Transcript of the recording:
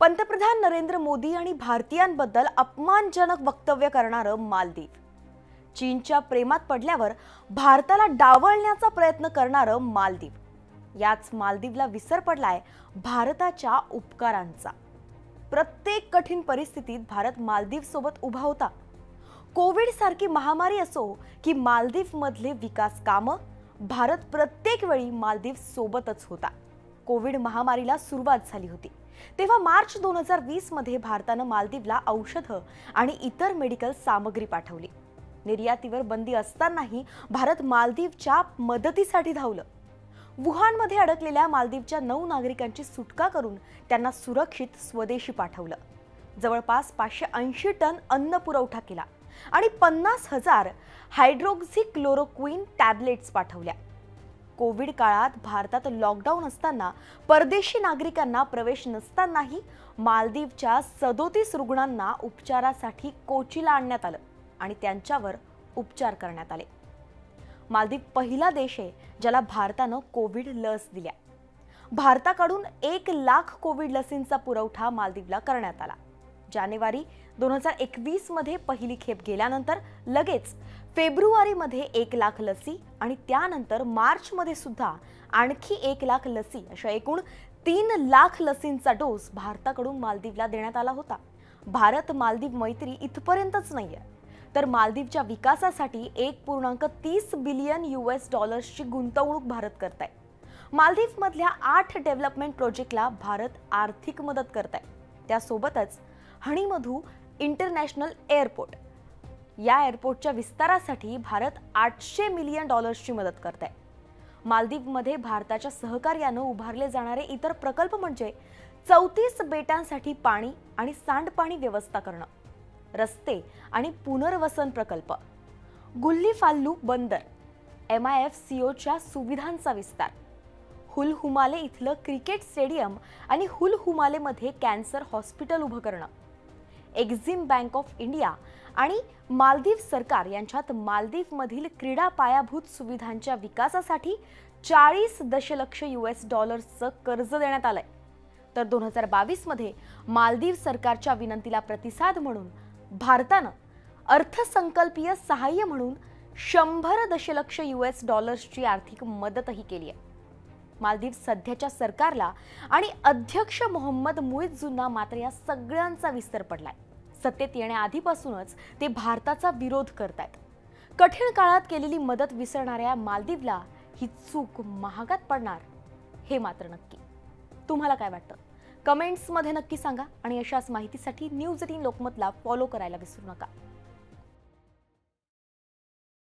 पंतप्रधान नरेंद्र मोदी आणि भारतीयांबद्दल अपमानजनक वक्तव्य करणारं मालदीव, चीनच्या प्रेमात पडल्यावर भारताला डावलण्याचा प्रयत्न करणारं मालदीव, याच मालदीवला विसर पडलाय भारताच्या उपकारांचा। प्रत्येक कठीण परिस्थितीत भारत मालदीव सोबत उभा होता। कोविड सारखी महामारी असो की मालदीव मधले विकास कामं, भारत प्रत्येक वेळी मालदीव सोबतच होता। कोविड महामारीला सुरुवात झाली होती तेव्हा मार्च 2020 मध्ये भारताने मालदीवला औषधं आणि इतर मेडिकल सामग्री पाठवली। निर्यातीवर बंदी असतानाही भारत मालदीवच्या मदतीसाठी धावलं। वुहानमध्ये अडकलेल्या मालदीवच्या 9 नागरिकांची सुटका करून त्यांना सुरक्षित स्वदेशी पाठवलं। जवळपास 580 टन अन्न पुरवठा केला आणि 50,000 हायड्रोक्सीक्लोरोक्विन टॅबलेट्स पाठवल्या। कोविड काळात भारतात लॉकडाऊन असताना परदेशी नागरिकांना प्रवेश नसतानाही मालदीवच्या 37 रुग्णांना उपचारासाठी कोचीला आणण्यात आलं आणि त्यांच्यावर उपचार करण्यात आले। मालदीव पहिला देश आहे ज्याला भारताने कोविड लस दिल्या। भारताकडून 1 लाख कोविड लसींचा पुरवठा मालदीवला करण्यात आला। जानेवारी 2021 मध्ये पहिली खेप गेल्यानंतर लगेच फेब्रुवारी मध्ये 1 लाख लसी आणि त्यानंतर मार्च मध्ये सुद्धा आणखी 1 लाख लसी, अशा एकूण 3 लाख लसींचा डोस भारताकडून मालदीवला देण्यात आला होता। भारत मालदीव मैत्री इथपर्यंतच नाहीये, तर मालदीवच्या विकासासाठी 1.30 बिलियन US डॉलर्सची गुंतवणूक भारत करत आहे। मालदीव मधल्या 8 डेव्हलपमेंट प्रोजेक्टला भारत आर्थिक मदत करत आहे। त्यासोबतच हणीमधू इंटरनॅशनल एअरपोर्ट, या एअरपोर्टच्या विस्तारासाठी भारत 800 मिलियन डॉलर्सची मदत करत आहे। मालदीवमध्ये भारताच्या सहकार्याने उभारले जाणारे इतर प्रकल्प म्हणजे 34 बेटांसाठी पाणी आणि सांडपाणी व्यवस्था करणं, रस्ते आणि पुनर्वसन प्रकल्प, गुल्लीफाल्लू बंदर, MIFCOच्या सुविधांचा विस्तार, हुल हुमाले इथलं क्रिकेट स्टेडियम आणि हुल हुमालेमध्ये कॅन्सर हॉस्पिटल उभं करणं, एक्झिम बँक ऑफ इंडिया आणि मालदीव सरकार यांच्यात मालदीवमधील क्रीडा पायाभूत सुविधांच्या विकासासाठी 40 दशलक्ष US डॉलर्सचं कर्ज देण्यात आलंय। तर 2022 मध्ये मालदीव सरकारच्या विनंतीला प्रतिसाद म्हणून भारतानं अर्थसंकल्पीय सहाय्य म्हणून 100 दशलक्ष US डॉलर्सची आर्थिक मदतही केली आहे। मालदीव सध्याच्या सरकारला आणि अध्यक्ष मोहम्मद मुइझ्झूंना मात्र या सगळ्यांचा विसर पडलाय। सत्तेत येण्याआधीपासूनच ते भारताचा विरोध करतायत। कठीण काळात केलेली मदत विसरणाऱ्या मालदीवला ही चूक महागात पडणार हे मात्र नक्की। तुम्हाला काय वाटतं? कमेंट्स मध्ये नक्की सांगा आणि अशाच माहितीसाठी न्यूज 18 लोकमतला फॉलो करायला विसरू नका।